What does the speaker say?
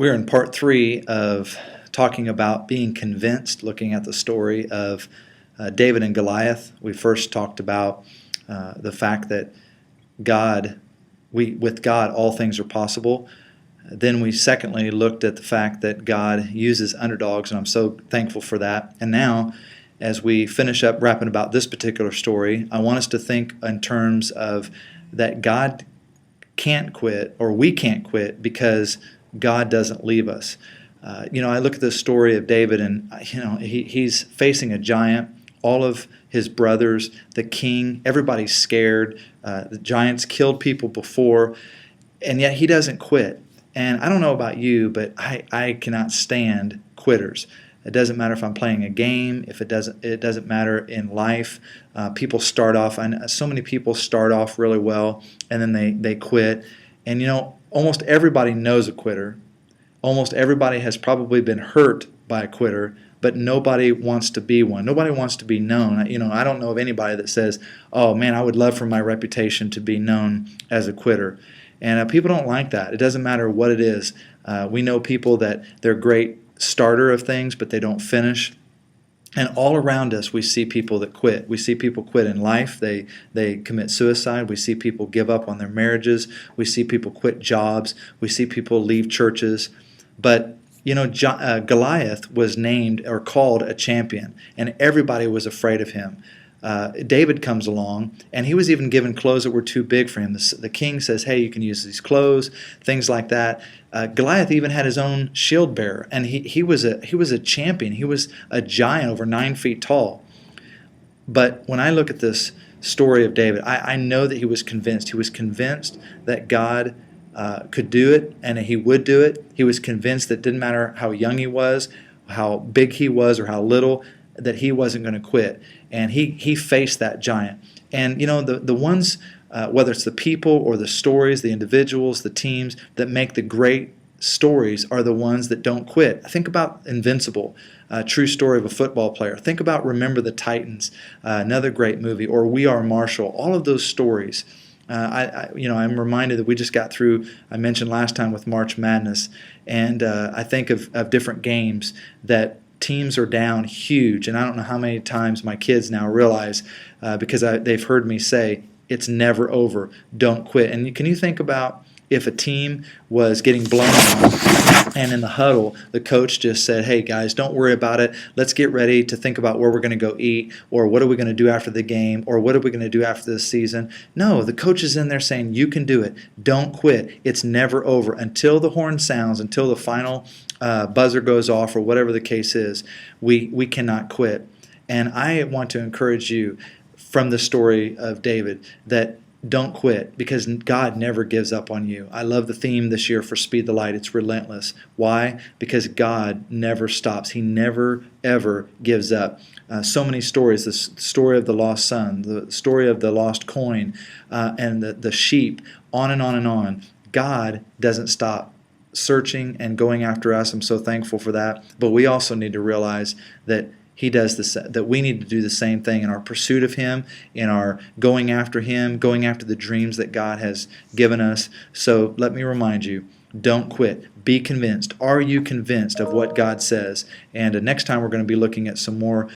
We're in part three of talking about being convinced, looking at the story of David and Goliath. We first talked about the fact that with God, all things are possible. Then we secondly looked at the fact that God uses underdogs, and I'm so thankful for that. And now, as we finish up wrapping about this particular story, I want us to think in terms of that God can't quit, or we can't quit, because God doesn't leave us. I look at the story of David, and he's facing a giant. All of his brothers, the king, everybody's scared. The giants killed people before, and yet he doesn't quit. And I don't know about you, but I cannot stand quitters. It doesn't matter if I'm playing a game. It doesn't matter in life. People start off. So many people start off really well, and then they quit. And almost everybody knows a quitter. Almost everybody has probably been hurt by a quitter, but nobody wants to be one. Nobody wants to be known. I don't know of anybody that says, "Oh man, I would love for my reputation to be known as a quitter." And people don't like that. It doesn't matter what it is. We know people that they're great starter of things, but they don't finish. And all around us, we see people that quit. We see people quit in life. They commit suicide. We see people give up on their marriages. We see people quit jobs. We see people leave churches. But Goliath was named or called a champion, and everybody was afraid of him. David comes along, and he was even given clothes that were too big for him. The king says, "Hey, you can use these clothes," things like that. Goliath even had his own shield bearer, and he was a champion. He was a giant, over 9 feet tall. But when I look at this story of David, I know that he was convinced. He was convinced that God could do it, and he would do it. He was convinced that it didn't matter how young he was, how big he was, or how little, that he wasn't going to quit. And he faced that giant. And the ones, whether it's the people or the stories, the individuals, the teams that make the great stories are the ones that don't quit. Think about Invincible, a true story of a football player. Think about Remember the Titans, another great movie, or We Are Marshall. All of those stories. I'm reminded that we just got through, I mentioned last time, with March Madness, and I think of different games that teams are down huge, and I don't know how many times my kids now realize, because they've heard me say, it's never over, don't quit. And can you think about if a team was getting blown out, and in the huddle, the coach just said, "Hey guys, don't worry about it. Let's get ready to think about where we're going to go eat, or what are we going to do after the game, or what are we going to do after this season?" No, the coach is in there saying, "You can do it. Don't quit. It's never over until the horn sounds, until the final buzzer goes off, or whatever the case is. We cannot quit." And I want to encourage you from the story of David that don't quit, because God never gives up on you. I love the theme this year for Speed the Light. It's relentless. Why? Because God never stops. He never, ever gives up. So many stories, the story of the lost son, the story of the lost coin, and the sheep, on and on and on. God doesn't stop searching and going after us. I'm so thankful for that. But we also need to realize that He does this, that we need to do the same thing in our pursuit of Him, in our going after Him, going after the dreams that God has given us. So let me remind you, don't quit. Be convinced. Are you convinced of what God says? And next time we're going to be looking at some more